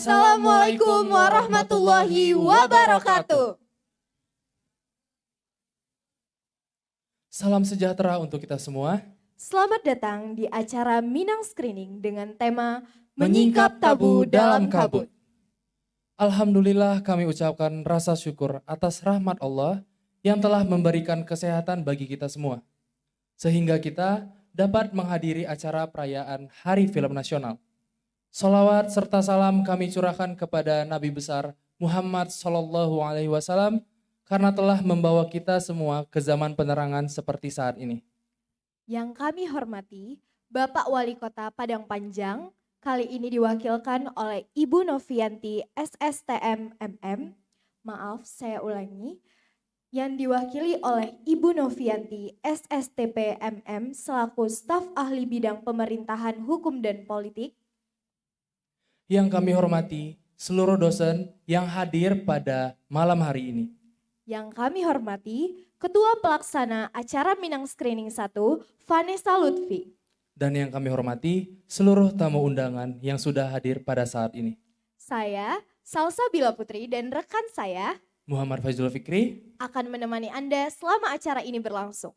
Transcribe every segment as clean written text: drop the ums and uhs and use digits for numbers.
Assalamualaikum warahmatullahi wabarakatuh. Salam sejahtera untuk kita semua. Selamat datang di acara Minang Screening dengan tema Menyingkap tabu dalam kabut. Alhamdulillah kami ucapkan rasa syukur atas rahmat Allah yang telah memberikan kesehatan bagi kita semua. Sehingga kita dapat menghadiri acara perayaan Hari Film Nasional. Salawat serta salam kami curahkan kepada Nabi besar Muhammad SAW karena telah membawa kita semua ke zaman penerangan seperti saat ini. Yang kami hormati Bapak Wali Kota Padang Panjang, kali ini diwakilkan oleh Ibu Novianti SSTM MM, maaf saya ulangi, yang diwakili oleh Ibu Novianti SSTP MM selaku staf ahli bidang pemerintahan hukum dan politik. Yang kami hormati seluruh dosen yang hadir pada malam hari ini. Yang kami hormati Ketua Pelaksana Acara Minang Screening 1, Vanessa Lutfi. Dan yang kami hormati seluruh tamu undangan yang sudah hadir pada saat ini. Saya, Salsa Bila Putri dan rekan saya, Muhammad Fazul Fikri, akan menemani Anda selama acara ini berlangsung.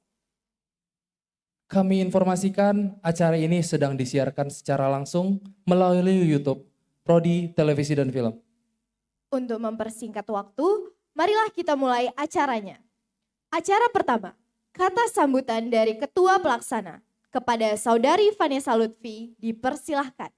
kami informasikan acara ini sedang disiarkan secara langsung melalui YouTube, Prodi Televisi dan Film. Untuk mempersingkat waktu, marilah kita mulai acaranya. Acara pertama, kata sambutan dari Ketua Pelaksana kepada Saudari Vanessa Lutfi dipersilahkan.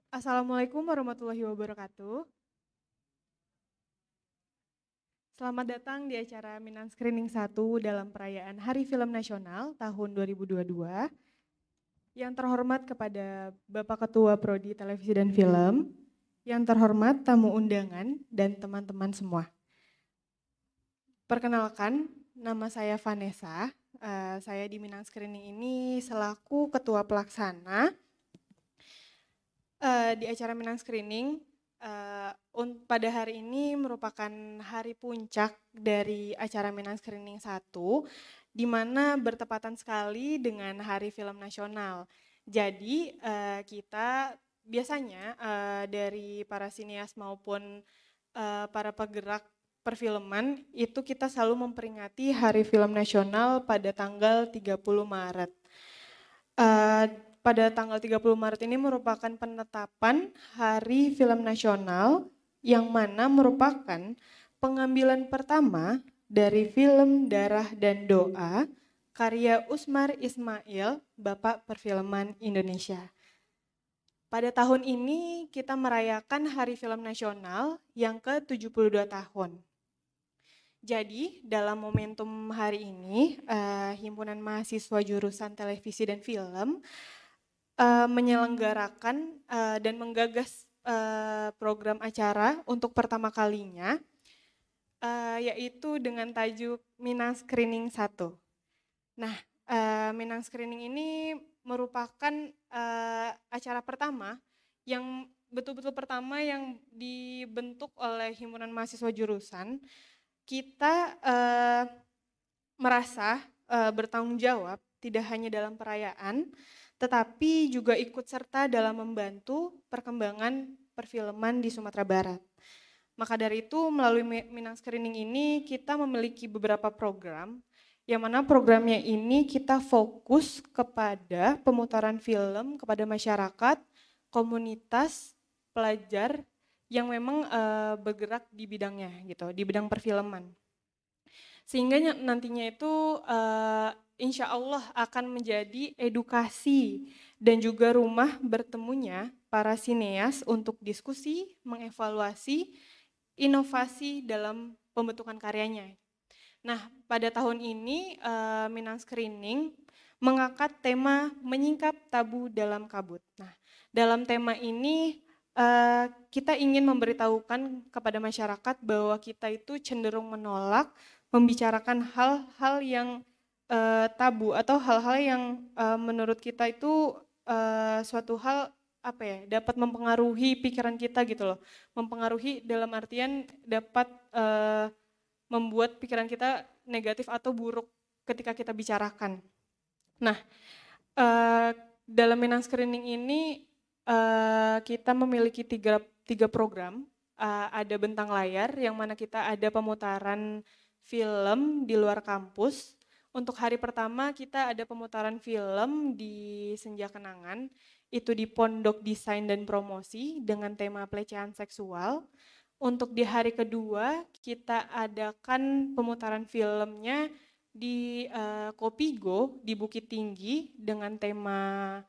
Assalamualaikum warahmatullahi wabarakatuh. Selamat datang di acara Minang Screening 1 dalam perayaan Hari Film Nasional tahun 2022. Yang terhormat kepada Bapak Ketua Prodi Televisi dan Film, yang terhormat tamu undangan dan teman-teman semua. Perkenalkan, nama saya Vanessa. Saya di Minang Screening ini selaku Ketua Pelaksana. Di acara Minang Screening pada hari ini merupakan hari puncak dari acara Minang Screening 1, di mana bertepatan sekali dengan Hari Film Nasional. Jadi kita biasanya dari para sinias maupun para penggerak perfilman itu kita selalu memperingati Hari Film Nasional pada tanggal 30 Maret. Pada tanggal 30 Maret ini merupakan penetapan Hari Film Nasional yang mana merupakan pengambilan pertama dari film Darah dan Doa karya Usmar Ismail, Bapak Perfilman Indonesia. Pada tahun ini kita merayakan Hari Film Nasional yang ke-72 tahun. Jadi dalam momentum hari ini, Himpunan Mahasiswa Jurusan Televisi dan Film menyelenggarakan dan menggagas program acara untuk pertama kalinya, yaitu dengan tajuk Minang Screening 1. Nah, Minang Screening ini merupakan acara pertama yang betul-betul pertama yang dibentuk oleh Himpunan Mahasiswa Jurusan. Kita merasa bertanggung jawab tidak hanya dalam perayaan, tetapi juga ikut serta dalam membantu perkembangan perfilman di Sumatera Barat. Maka dari itu melalui Minang Screening ini kita memiliki beberapa program, yang mana programnya ini kita fokus kepada pemutaran film kepada masyarakat, komunitas, pelajar yang memang bergerak di bidangnya gitu, di bidang perfilman. Sehingga nantinya itu insya Allah akan menjadi edukasi dan juga rumah bertemunya para sineas untuk diskusi, mengevaluasi, inovasi dalam pembentukan karyanya. Nah, pada tahun ini Minang Screening mengangkat tema menyingkap tabu dalam kabut. Nah, dalam tema ini kita ingin memberitahukan kepada masyarakat bahwa kita itu cenderung menolak membicarakan hal-hal yang tabu atau hal-hal yang menurut kita itu suatu hal apa ya, dapat mempengaruhi pikiran kita gitu loh. Mempengaruhi dalam artian dapat membuat pikiran kita negatif atau buruk ketika kita bicarakan. Nah, dalam Minang Screening ini kita memiliki tiga program. Ada bentang layar yang mana kita ada pemutaran film di luar kampus. Untuk hari pertama kita ada pemutaran film di Senja Kenangan, itu di Pondok Desain dan Promosi dengan tema pelecehan seksual. Untuk di hari kedua kita adakan pemutaran filmnya di Kopigo di Bukit Tinggi dengan tema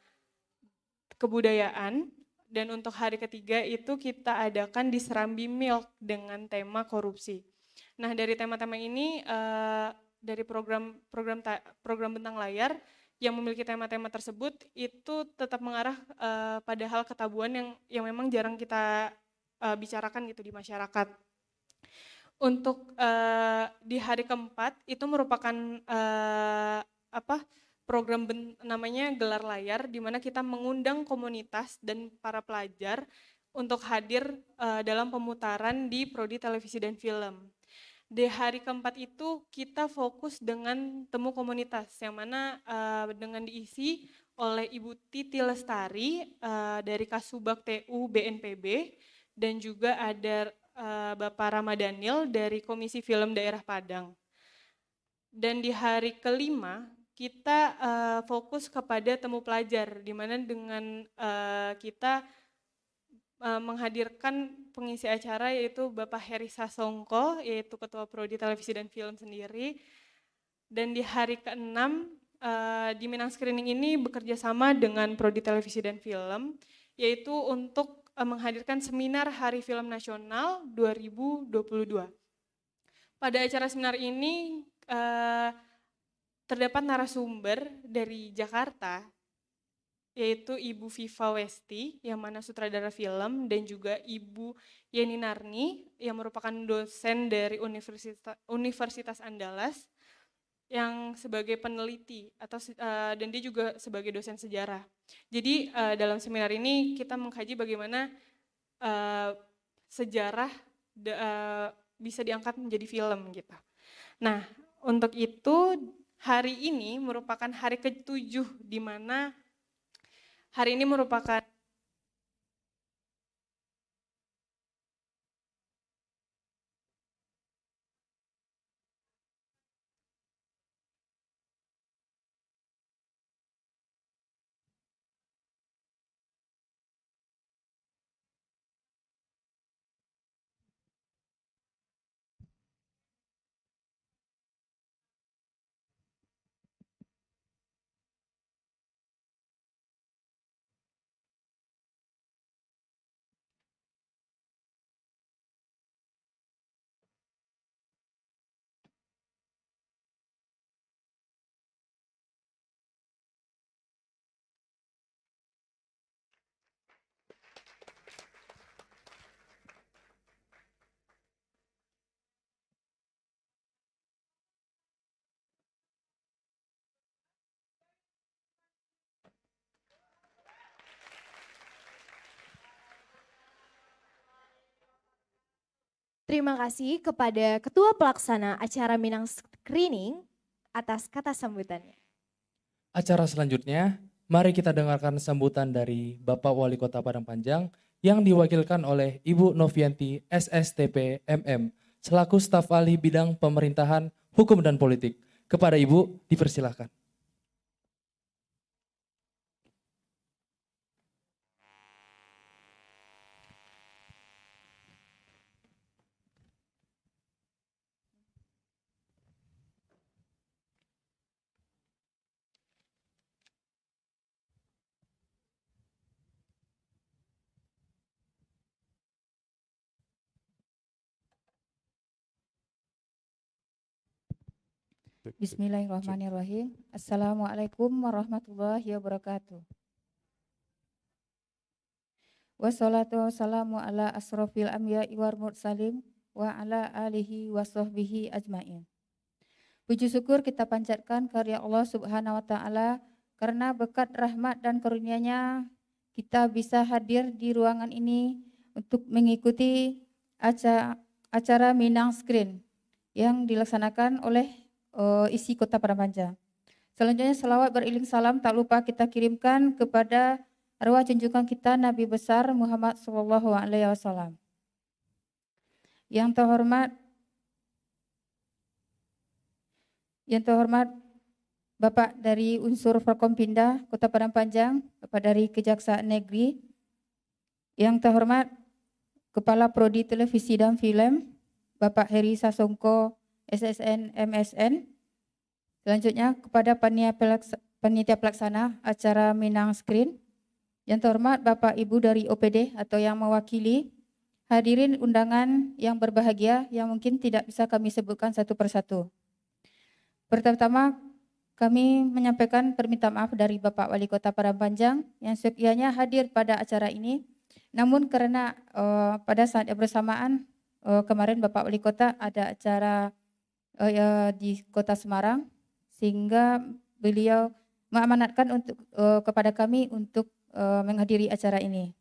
kebudayaan. Dan untuk hari ketiga itu kita adakan di Serambi Milk dengan tema korupsi. Nah, dari tema-tema ini dari program bentang layar yang memiliki tema-tema tersebut itu tetap mengarah pada hal ketabuan yang memang jarang kita bicarakan gitu di masyarakat. Untuk di hari keempat itu merupakan program namanya Gelar Layar, di mana kita mengundang komunitas dan para pelajar untuk hadir dalam pemutaran di Prodi Televisi dan Film. Di hari keempat itu kita fokus dengan temu komunitas, yang mana dengan diisi oleh Ibu Titi Lestari dari Kasubag TU BNPB, dan juga ada Bapak Ramadhanil dari Komisi Film Daerah Padang. Dan di hari kelima kita fokus kepada temu pelajar, di mana dengan kita menghadirkan pengisi acara yaitu Bapak Heri Sasongko, yaitu Ketua Prodi Televisi dan Film sendiri. Dan di hari keenam di Minang Screening ini bekerja sama dengan Prodi Televisi dan Film, yaitu untuk menghadirkan seminar Hari Film Nasional 2022. Pada acara seminar ini terdapat narasumber dari Jakarta, yaitu Ibu Viva Westi yang mana sutradara film, dan juga Ibu Yeni Narni yang merupakan dosen dari Universitas Andalas yang sebagai peneliti dan dia juga sebagai dosen sejarah. Jadi dalam seminar ini kita mengkaji bagaimana sejarah bisa diangkat menjadi film gitu. Nah, untuk itu hari ini merupakan hari ke-7 di mana hari ini merupakan Terima kasih kepada Ketua Pelaksana acara Minang Screening atas kata sambutannya. Acara selanjutnya, mari kita dengarkan sambutan dari Bapak Wali Kota Padang Panjang yang diwakilkan oleh Ibu Novianti SSTP MM selaku staf ahli bidang pemerintahan, hukum dan politik. Kepada Ibu dipersilahkan. Bismillahirrahmanirrahim. Assalamualaikum warahmatullahi wabarakatuh. Wassalatu wassalamu ala asrofil anbiya'i wal mursalin wa ala alihi wa sahbihi ajmain. Puji syukur kita panjatkan karya Allah Subhanahu wa taala karena berkat rahmat dan karunia-Nya kita bisa hadir di ruangan ini untuk mengikuti acara Minang Screen yang dilaksanakan oleh isi Kota Padang Panjang. Selanjutnya selawat beriring salam tak lupa kita kirimkan kepada arwah junjungan kita Nabi besar Muhammad SAW. Yang terhormat Bapak dari unsur Forkompinda Kota Padang Panjang, Bapak dari Kejaksaan Negeri, yang terhormat Kepala Prodi Televisi dan Film, Bapak Heri Sasongko, SSN, MSN. Selanjutnya kepada panitia pelaksana acara Minang Screen, yang terhormat Bapak Ibu dari OPD atau yang mewakili, hadirin undangan yang berbahagia yang mungkin tidak bisa kami sebutkan satu persatu. Pertama-tama kami menyampaikan permintaan maaf dari Bapak Wali Kota Padang Panjang yang sekiranya hadir pada acara ini. Namun karena pada saat yang bersamaan kemarin Bapak Wali Kota ada acara di Kota Semarang, sehingga beliau mengamanatkan untuk kepada kami untuk menghadiri acara ini.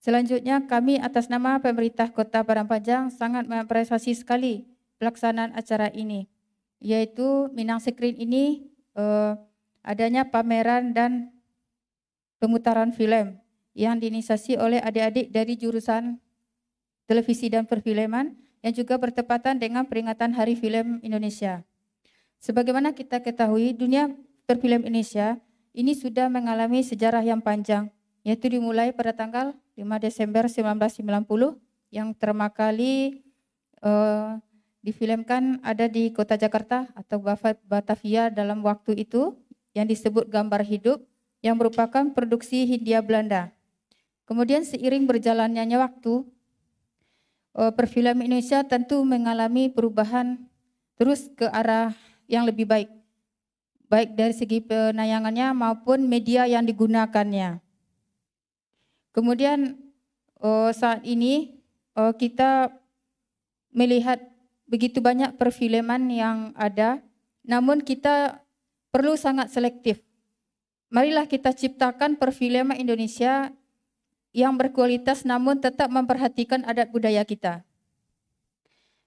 Selanjutnya kami atas nama pemerintah Kota Padang Panjang sangat mengapresiasi sekali pelaksanaan acara ini, yaitu Minang Screen ini adanya pameran dan pemutaran film yang diinisiasi oleh adik-adik dari jurusan televisi dan perfilman yang juga bertepatan dengan peringatan Hari Film Indonesia. Sebagaimana kita ketahui, dunia perfilm Indonesia ini sudah mengalami sejarah yang panjang, yaitu dimulai pada tanggal 5 Desember 1990 yang pertama kali difilmkan ada di Kota Jakarta atau Batavia dalam waktu itu yang disebut Gambar Hidup yang merupakan produksi Hindia Belanda. Kemudian seiring berjalannya waktu, perfilm Indonesia tentu mengalami perubahan terus ke arah yang lebih baik, baik dari segi penayangannya maupun media yang digunakannya. Kemudian saat ini kita melihat begitu banyak perfilman yang ada, namun kita perlu sangat selektif. Marilah kita ciptakan perfilman Indonesia yang berkualitas namun tetap memperhatikan adat budaya kita.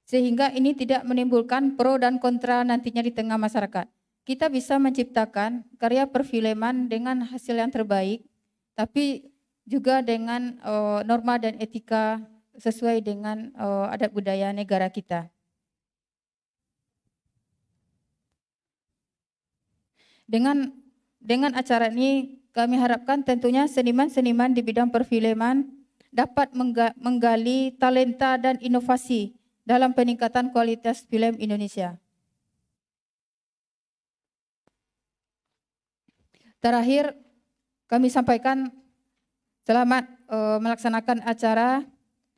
Sehingga ini tidak menimbulkan pro dan kontra nantinya di tengah masyarakat. Kita bisa menciptakan karya perfilman dengan hasil yang terbaik, tapi juga dengan norma dan etika sesuai dengan adat budaya negara kita. Dengan acara ini kami harapkan tentunya seniman-seniman di bidang perfilman dapat menggali talenta dan inovasi dalam peningkatan kualitas film Indonesia. Terakhir, kami sampaikan selamat melaksanakan acara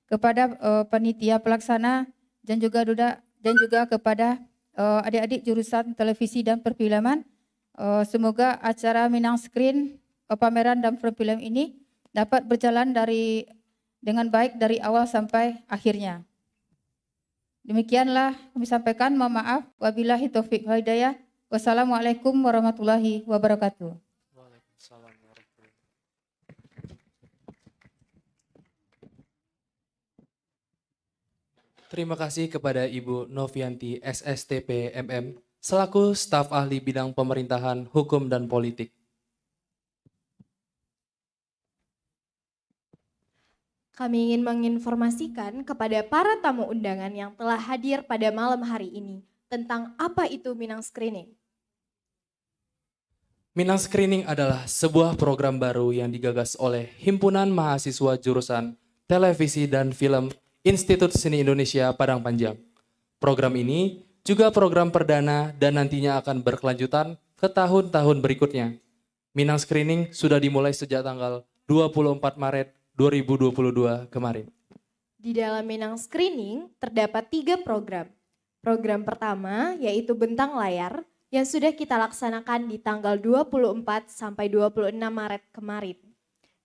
kepada panitia pelaksana dan juga kepada adik-adik jurusan televisi dan perfilman. Semoga acara Minang Screen, pameran dan film ini dapat berjalan dengan baik dari awal sampai akhirnya. Demikianlah kami sampaikan, mohon maaf. Wabillahi taufiq wal hidayah. Wassalamualaikum warahmatullahi wabarakatuh. Waalaikumsalam warahmatullahi. Terima kasih kepada Ibu Novianti SSTP MM selaku staf ahli bidang pemerintahan, hukum dan politik. Kami ingin menginformasikan kepada para tamu undangan yang telah hadir pada malam hari ini tentang apa itu Minang Screening. Minang Screening adalah sebuah program baru yang digagas oleh Himpunan Mahasiswa Jurusan Televisi dan Film Institut Seni Indonesia Padang Panjang. Program ini juga program perdana dan nantinya akan berkelanjutan ke tahun-tahun berikutnya. Minang Screening sudah dimulai sejak tanggal 24 Maret 2022 kemarin. Di dalam Minang Screening terdapat 3 program. Program pertama yaitu Bentang Layar yang sudah kita laksanakan di tanggal 24 sampai 26 Maret kemarin.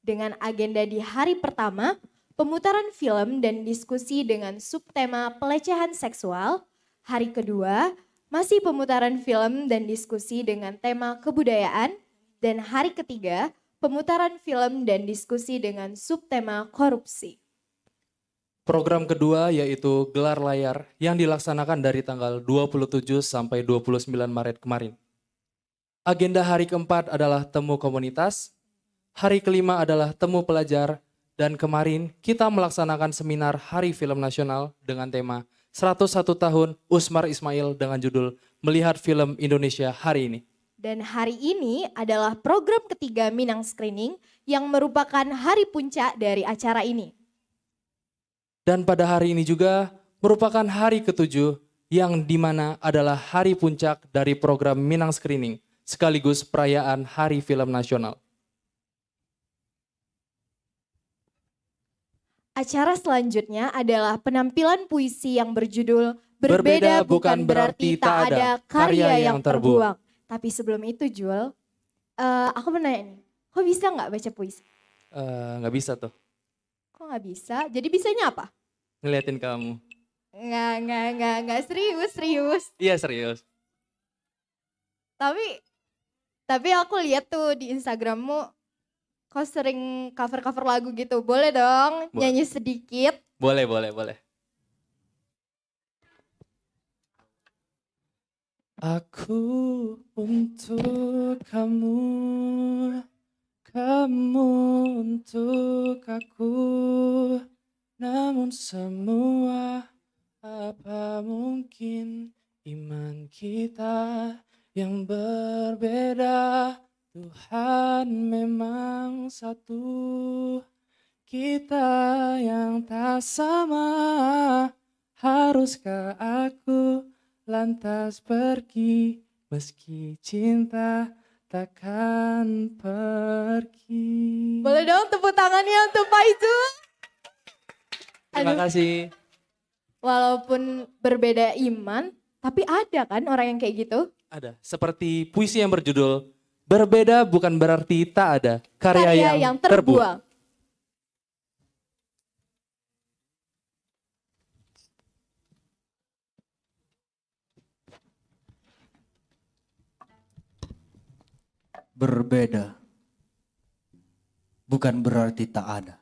Dengan agenda di hari pertama, pemutaran film dan diskusi dengan subtema pelecehan seksual. Hari kedua, masih pemutaran film dan diskusi dengan tema kebudayaan. Dan hari ketiga, pemutaran film dan diskusi dengan subtema korupsi. Program kedua yaitu Gelar Layar yang dilaksanakan dari tanggal 27 sampai 29 Maret kemarin. Agenda hari keempat adalah temu komunitas, hari kelima adalah temu pelajar, dan kemarin kita melaksanakan seminar Hari Film Nasional dengan tema 101 tahun Usmar Ismail dengan judul Melihat Film Indonesia Hari Ini. Dan hari ini adalah program ketiga Minang Screening yang merupakan hari puncak dari acara ini. Dan pada hari ini juga merupakan hari ketujuh yang dimana adalah hari puncak dari program Minang Screening sekaligus perayaan Hari Film Nasional. Acara selanjutnya adalah penampilan puisi yang berjudul Berbeda bukan berarti tak ada karya yang terbuang. Tapi sebelum itu Jul, aku mau nanya nih, kok bisa nggak baca puisi? Nggak bisa tuh, Kok nggak bisa? Jadi bisanya apa? ngeliatin kamu. Nggak, serius. Iya serius. Tapi aku lihat tuh di Instagrammu, kau sering cover lagu gitu. Boleh dong Boleh. nyanyi sedikit? Boleh. Aku untuk kamu, kamu untuk aku. Namun semua apa mungkin iman kita yang berbeda. Tuhan memang satu, kita yang tak sama. Haruskah aku lantas pergi meski cinta takkan pergi? Boleh dong tepuk tangannya untuk Pak Izul. Terima kasih. Walaupun berbeda iman, tapi ada kan orang yang kayak gitu? Ada. Seperti puisi yang berjudul Berbeda bukan berarti tak ada karya yang terbuang. Berbeda bukan berarti tak ada.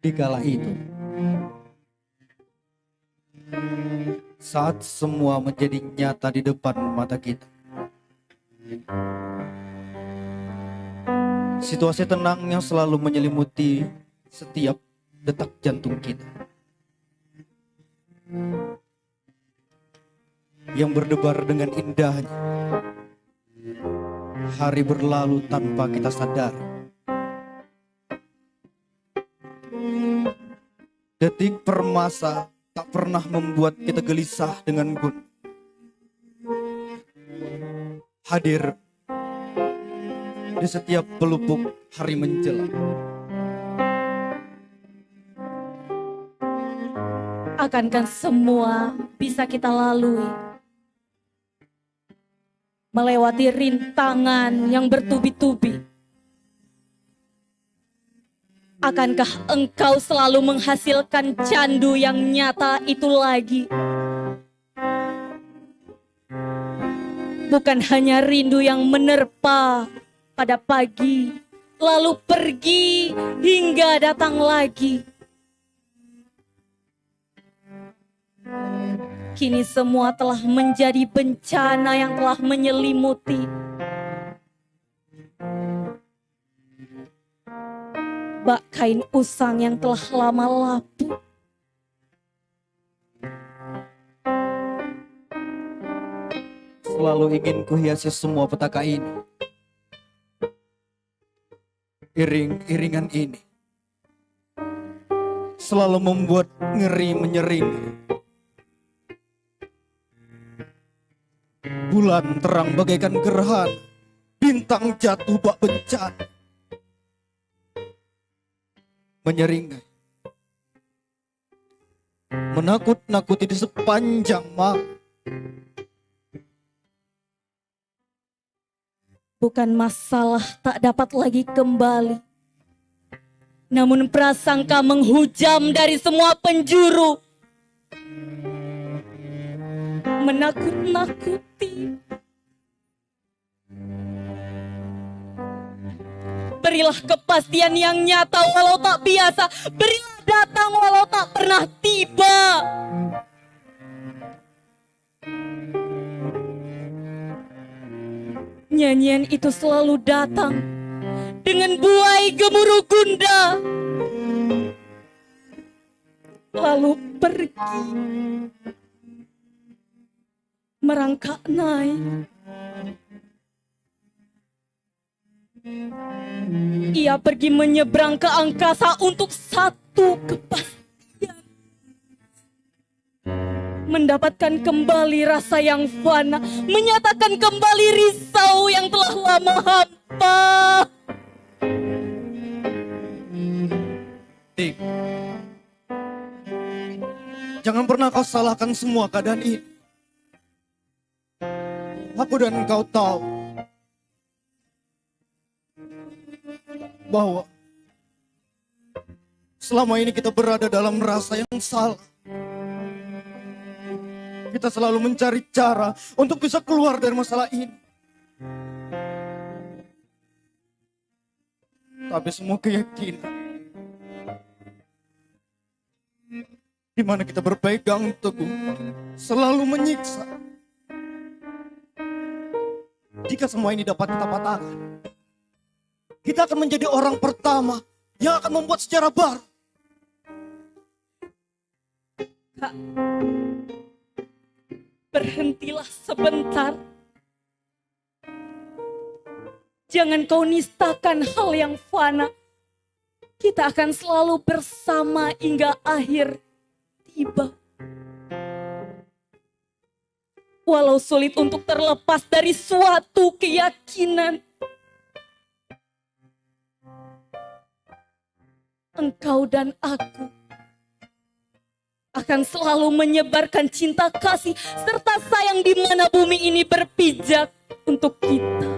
Di kala itu, saat semua menjadi nyata di depan mata kita, situasi tenang yang selalu menyelimuti setiap detak jantung kita, yang berdebar dengan indahnya. Hari berlalu tanpa kita sadar. Detik per masa tak pernah membuat kita gelisah dengan gunung. Hadir di setiap pelupuk hari menjelang. Akankah semua bisa kita lalui? Melewati rintangan yang bertubi-tubi. Akankah engkau selalu menghasilkan candu yang nyata itu lagi? Bukan hanya rindu yang menerpa pada pagi, lalu pergi hingga datang lagi. Kini semua telah menjadi bencana yang telah menyelimuti. bak kain usang yang telah lama lapuk. Selalu ingin kuhiasi semua petaka ini. Iring-iringan ini selalu membuat ngeri menyering. Bulan terang bagaikan gerhana, bintang jatuh bak bencana. Menyeringai, menakut-nakuti di sepanjang malam. Bukan masalah tak dapat lagi kembali, namun prasangka menghujam dari semua penjuru, menakut-nakuti. Berilah kepastian yang nyata walau tak biasa, berilah datang walau tak pernah tiba. Nyanyian itu selalu datang dengan buai gemuruh gunda, lalu pergi merangkak naik. Ia pergi menyeberang ke angkasa untuk satu kepastian, mendapatkan kembali rasa yang fana, menyatakan kembali risau yang telah lama hampa. Dik, jangan pernah kau salahkan semua keadaan ini. Aku dan engkau tahu bahwa selama ini kita berada dalam rasa yang salah. Kita selalu mencari cara untuk bisa keluar dari masalah ini. Tapi semua keyakinan di mana kita berpegang teguh selalu menyiksa. Jika semua ini dapat kita patahkan, kita akan menjadi orang pertama yang akan membuat sejarah baru. Kak, berhentilah sebentar. Jangan kau nistakan hal yang fana. Kita akan selalu bersama hingga akhir tiba. Walau sulit untuk terlepas dari suatu keyakinan, engkau dan aku akan selalu menyebarkan cinta kasih serta sayang di mana bumi ini berpijak untuk kita.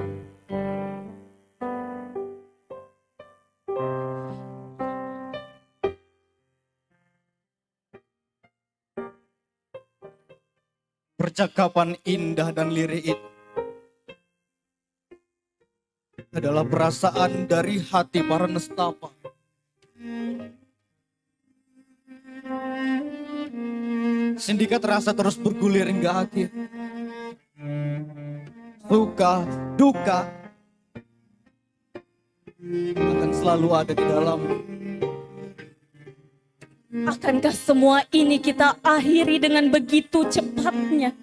Percakapan indah dan lirik itu adalah perasaan dari hati para nestapa. Sindikat rasa terus bergulir hingga akhir. Suka, duka akan selalu ada di dalam. Akankah semua ini kita akhiri dengan begitu cepatnya?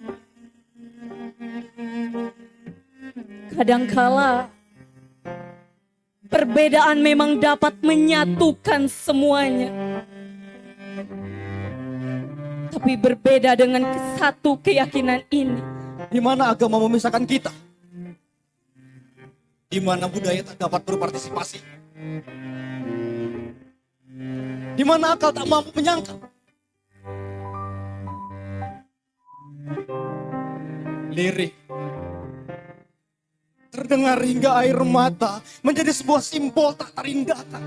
Kadangkala perbedaan memang dapat menyatukan semuanya. Tapi berbeda dengan satu keyakinan ini. Di mana agama memisahkan kita? Di mana budaya tak dapat berpartisipasi? Di mana akal tak mampu menyangka? Lirik terdengar hingga air mata menjadi sebuah simbol tak terindahkan.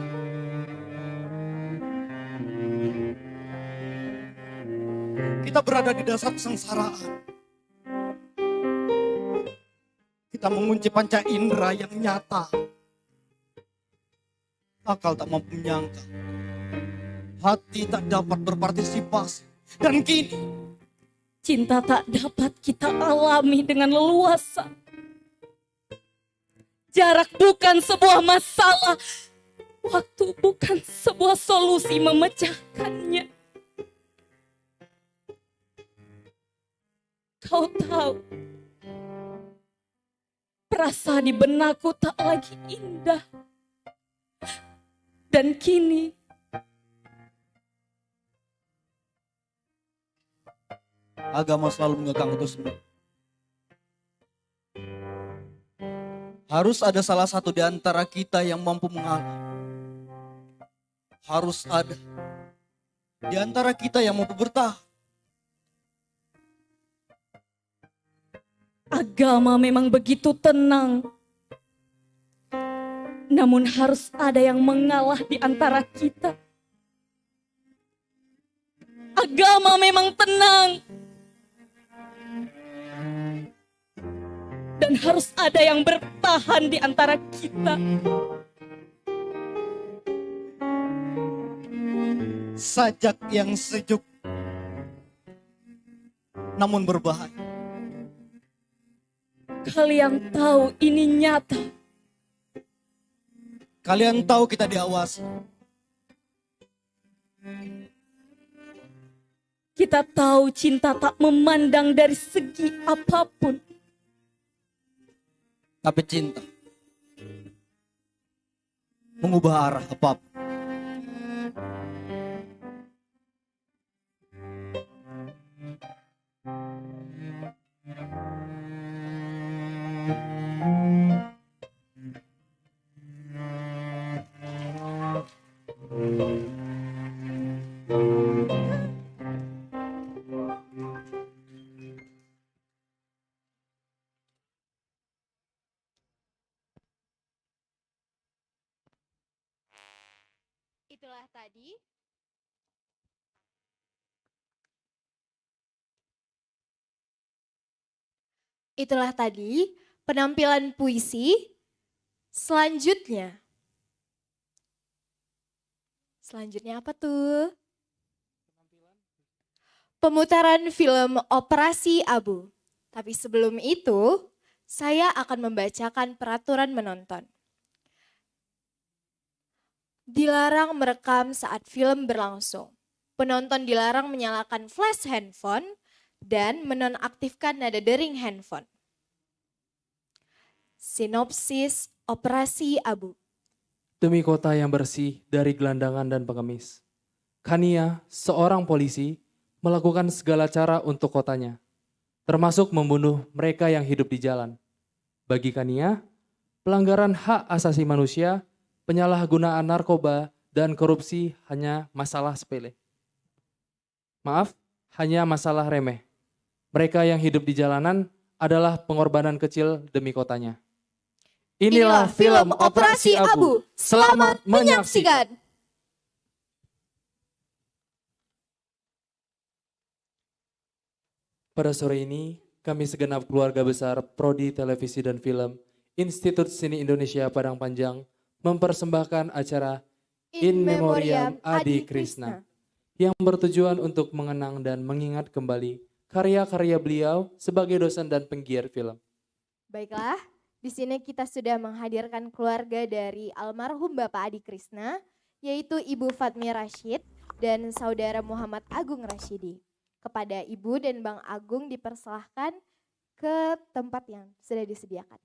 Kita berada di dasar kesengsaraan. Kita mengunci panca indera yang nyata. Akal tak mampu menyangka. Hati tak dapat berpartisipasi. Dan kini Cinta tak dapat kita alami dengan leluasa. Jarak bukan sebuah masalah, Waktu bukan sebuah solusi memecahkannya. Kau tahu, perasaan di benakku tak lagi indah. Dan kini, agama selalu mengekang itu semua. Harus ada salah satu di antara kita yang mampu mengalah. Harus ada di antara kita yang mampu bertahan. agama memang begitu tenang. Namun harus ada yang mengalah di antara kita. Agama memang tenang. Dan harus ada yang bertahan di antara kita. Sajak yang sejuk namun berbahaya. Kalian tahu ini nyata. Kalian tahu kita diawasi. Kita tahu cinta tak memandang dari segi apapun. Tapi cinta mengubah arah apapun. Itulah tadi penampilan puisi. Selanjutnya apa tuh? Pemutaran film Operasi Abu. Tapi sebelum itu, saya akan membacakan peraturan menonton. Dilarang merekam saat film berlangsung. Penonton dilarang menyalakan flash handphone dan menonaktifkan nada dering handphone. Sinopsis Operasi Abu. Demi kota yang bersih dari gelandangan dan pengemis, Khania, seorang polisi, melakukan segala cara untuk kotanya, termasuk membunuh mereka yang hidup di jalan. Bagi Khania, pelanggaran hak asasi manusia, penyalahgunaan narkoba, dan korupsi hanya masalah sepele. Maaf, hanya masalah remeh. Mereka yang hidup di jalanan adalah pengorbanan kecil demi kotanya. Inilah film Operasi Abu. Selamat menyaksikan. Pada sore ini, kami segenap keluarga besar Prodi Televisi dan Film Institut Seni Indonesia Padang Panjang mempersembahkan acara In Memoriam Adi Krishna yang bertujuan untuk mengenang dan mengingat kembali karya-karya beliau sebagai dosen dan penggiat film. Baiklah, di sini kita sudah menghadirkan keluarga dari almarhum Bapak Adi Krishna, yaitu Ibu Fatmi Rashid dan Saudara Muhammad Agung Rashidi. Kepada Ibu dan Bang Agung dipersilahkan ke tempat yang sudah disediakan.